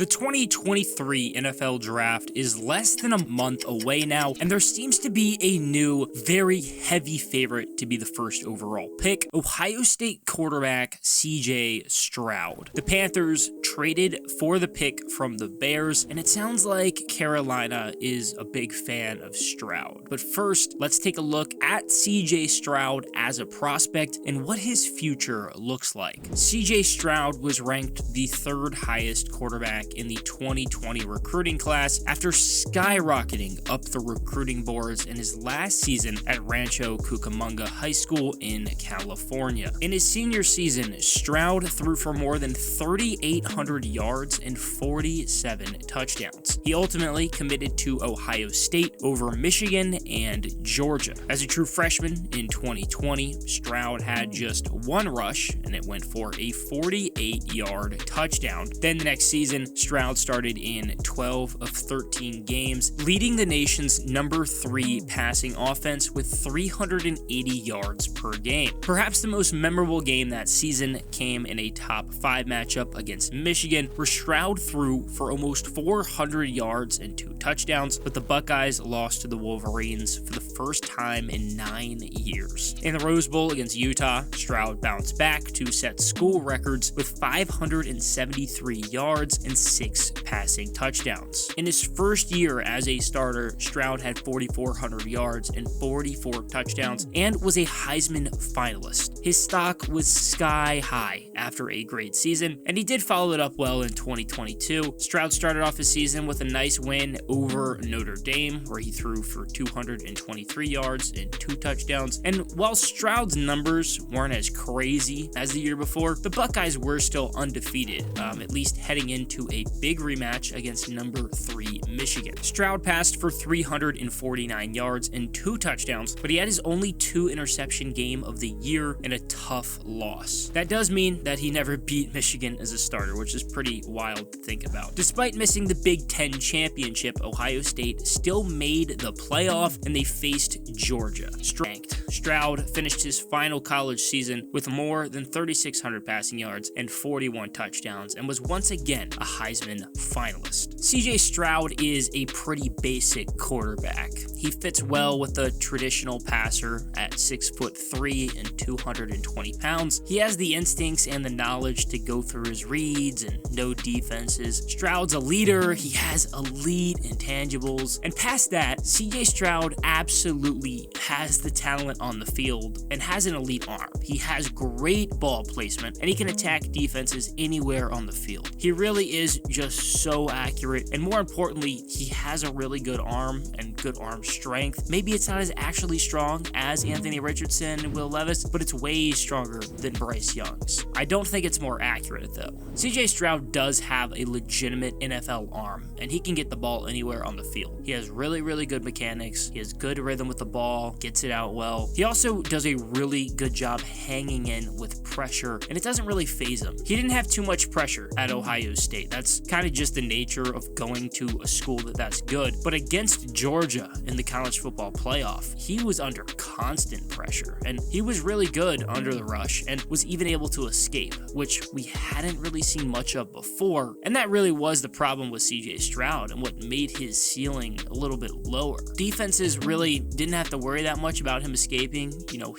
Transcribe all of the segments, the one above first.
The 2023 NFL Draft is less than a month away now, and there seems to be a new, very heavy favorite to be the first overall pick, Ohio State quarterback CJ Stroud. The Panthers traded for the pick from the Bears, and it sounds like Carolina is a big fan of Stroud. But first, let's take a look at CJ Stroud as a prospect and what his future looks like. CJ Stroud was ranked the third highest quarterback in the 2020 recruiting class after skyrocketing up the recruiting boards in his last season at Rancho Cucamonga High School in California. In his senior season, Stroud threw for more than 3,800 yards and 47 touchdowns. He ultimately committed to Ohio State over Michigan and Georgia. As a true freshman in 2020, Stroud had just one rush, and it went for a 48-yard touchdown. Then the next season, Stroud started in 12 of 13 games, leading the nation's number 3 passing offense with 380 yards per game. Perhaps the most memorable game that season came in a top 5 matchup against Michigan, where Stroud threw for almost 400 yards and 2 touchdowns, but the Buckeyes lost to the Wolverines for the first time in 9 years. In the Rose Bowl against Utah, Stroud bounced back to set school records with 573 yards and 6 passing touchdowns. In his first year as a starter, Stroud had 4,400 yards and 44 touchdowns and was a Heisman finalist. His stock was sky high after a great season, and he did follow it up well in 2022. Stroud started off his season with a nice win over Notre Dame, where he threw for 223 yards and 2 touchdowns. And while Stroud's numbers weren't as crazy as the year before, the Buckeyes were still undefeated, at least heading into a big rematch against number 3 Michigan. Stroud passed for 349 yards and 2 touchdowns, but he had his only 2 interception game of the year in a tough loss. That does mean that he never beat Michigan as a starter, which is pretty wild to think about. Despite missing the Big Ten championship, Ohio State still made the playoff, and they faced Georgia. Stroud finished his final college season with more than 3,600 passing yards and 41 touchdowns, and was once again a Heisman finalist. CJ Stroud is a pretty basic quarterback. He fits well with the traditional passer at 6'3" and 220 pounds. He has the instincts and the knowledge to go through his reads and know defenses. Stroud's a leader. He has elite intangibles. And past that, CJ Stroud absolutely has the talent on the field and has an elite arm. He has great ball placement, and he can attack defenses anywhere on the field. He really is just so accurate, and more importantly, he has a really good arm and good arm strength. Maybe it's not as actually strong as Anthony Richardson and Will Levis, but it's way stronger than Bryce Young's. I don't think it's more accurate though. CJ Stroud does have a legitimate NFL arm, and he can get the ball anywhere on the field. He has really good mechanics. He has good rhythm with the ball, gets it out well. He also does a really good job hanging in with pressure, and it doesn't really faze him. He didn't have too much pressure at Ohio State. That's kind of just the nature of going to a school that's good. But against Georgia in the college football playoff, he was under constant pressure, and he was really good under the rush and was even able to escape, which we hadn't really seen much of before. And that really was the problem with CJ Stroud and what made his ceiling a little bit lower. Defenses really didn't have to worry that much about him escaping.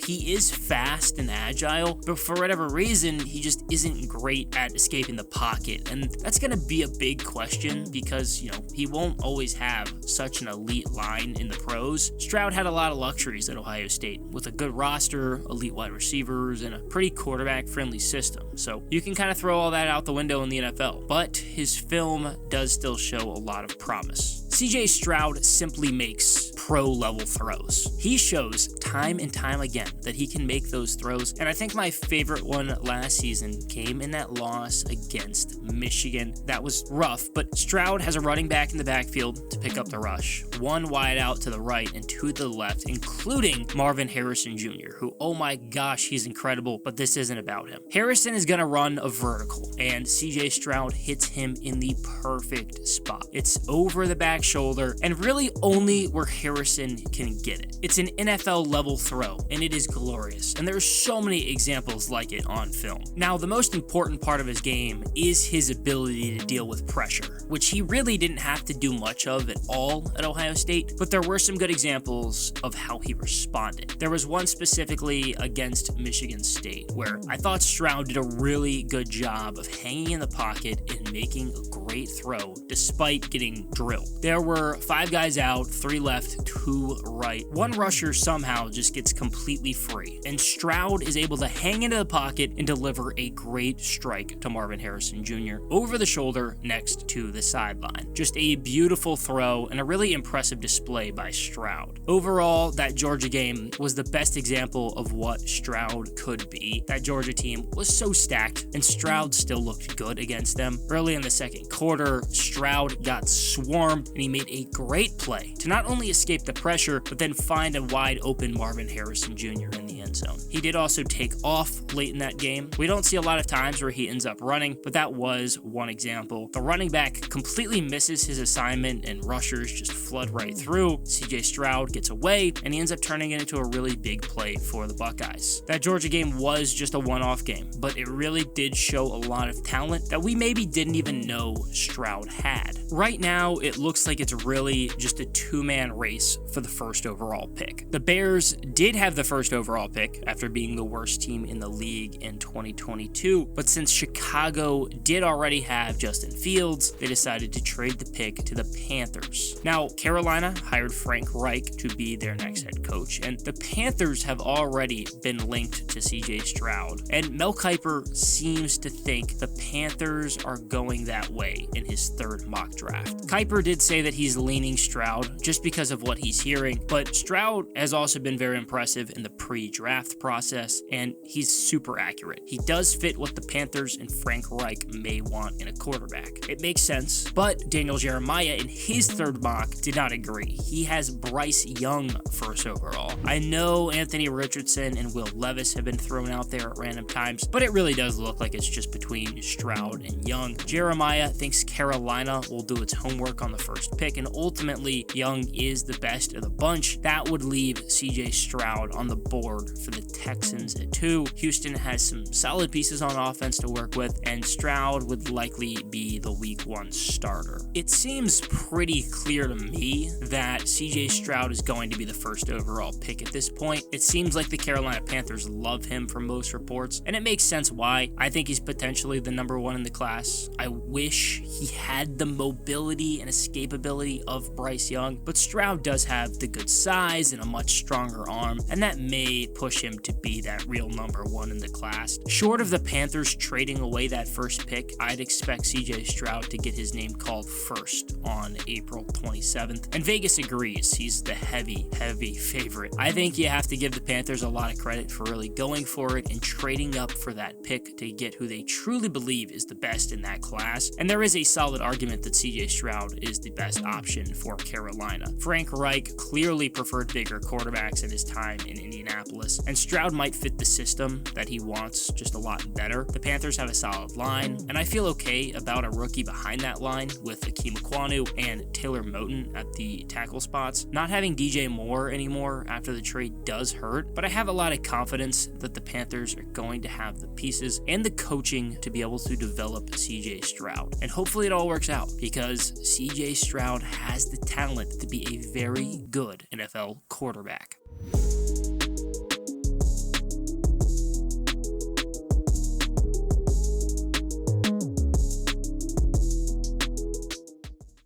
He is fast and agile, but for whatever reason, he just isn't great at escaping the pocket. And that's going to be a big question because, he won't always have such an elite line in the pros. Stroud had a lot of luxuries at Ohio State with a good roster, elite wide receivers, and a pretty quarterback-friendly system. So you can kind of throw all that out the window in the NFL, but his film does still show a lot of promise. CJ Stroud simply makes pro-level throws. He shows time and time again that he can make those throws, and I think my favorite one last season came in that loss against Michigan. That was rough, but Stroud has a running back in the backfield to pick up the rush. 1 wide out to the right and 2 to the left, including Marvin Harrison Jr., who, oh my gosh, he's incredible, but this isn't about him. Harrison is going to run a vertical, and CJ Stroud hits him in the perfect spot. It's over the back shoulder, and really only where Harrison Harrison can get it. It's an NFL level throw, and it is glorious, and there's so many examples like it on film. Now, the most important part of his game is his ability to deal with pressure, which he really didn't have to do much of at all at Ohio State, but there were some good examples of how he responded. There was one specifically against Michigan State, where I thought Stroud did a really good job of hanging in the pocket and making a great throw despite getting drilled. There were 5 guys out, 3 left, 2 right. One rusher somehow just gets completely free, and Stroud is able to hang into the pocket and deliver a great strike to Marvin Harrison Jr. over the shoulder next to the sideline. Just a beautiful throw and a really impressive display by Stroud. Overall, that Georgia game was the best example of what Stroud could be. That Georgia team was so stacked, and Stroud still looked good against them. Early in the second quarter, Stroud got swarmed, and he made a great play to not only escape the pressure, but then find a wide open Marvin Harrison Jr. in the end zone. He did also take off late in that game. We don't see a lot of times where he ends up running, but that was one example. The running back completely misses his assignment, and rushers just flood right through. CJ Stroud gets away, and he ends up turning it into a really big play for the Buckeyes. That Georgia game was just a one-off game, but it really did show a lot of talent that we maybe didn't even know Stroud had. Right now, it looks like it's really just a 2-man race for the first overall pick. The Bears did have the first overall pick after being the worst team in the league in 2022, but since Chicago did already have Justin Fields, they decided to trade the pick to the Panthers. Now, Carolina hired Frank Reich to be their next head coach, and the Panthers have already been linked to CJ Stroud, and Mel Kiper seems to think the Panthers are going that way in his 3rd mock draft. Kiper did say that he's leaning Stroud just because of what he's hearing, but Stroud has also been very impressive in the pre-draft process, and he's super accurate. He does fit what the Panthers and Frank Reich may want in a quarterback. It makes sense, but Daniel Jeremiah in his 3rd mock did not agree. He has Bryce Young first overall. I know Anthony Richardson and Will Levis have been thrown out there at random times, but it really does look like it's just between Stroud and Young. Jeremiah thinks Carolina will do its homework on the first pick, and ultimately Young is the best of the bunch. That would leave CJ Stroud on the board for the Texans at 2. Houston has some solid pieces on offense to work with, and Stroud would likely be the week 1 starter. It seems pretty clear to me that CJ Stroud is going to be the first overall pick at this point. It seems like the Carolina Panthers love him from most reports, and it makes sense why. I think he's potentially the number 1 in the class. I wish he had the mobility and escapability of Bryce Young, but Stroud does have the good size and a much stronger arm, and that may push him to be that real number 1 in the class. Short of the Panthers trading away that first pick, I'd expect CJ Stroud to get his name called first on April 27th, and Vegas agrees. He's the heavy favorite. I think you have to give the Panthers a lot of credit for really going for it and trading up for that pick to get who they truly believe is the best in that class, and there is a solid argument that CJ Stroud is the best option for Carolina. Frank Reich clearly preferred bigger quarterbacks in his time in Indianapolis, and Stroud might fit the system that he wants just a lot better. The Panthers have a solid line, and I feel okay about a rookie behind that line with Akeem Ekwonu and Taylor Moton at the tackle spots. Not having DJ Moore anymore after the trade does hurt, but I have a lot of confidence that the Panthers are going to have the pieces and the coaching to be able to develop CJ Stroud. And hopefully it all works out, because CJ Stroud has the talent to be a very good NFL quarterback.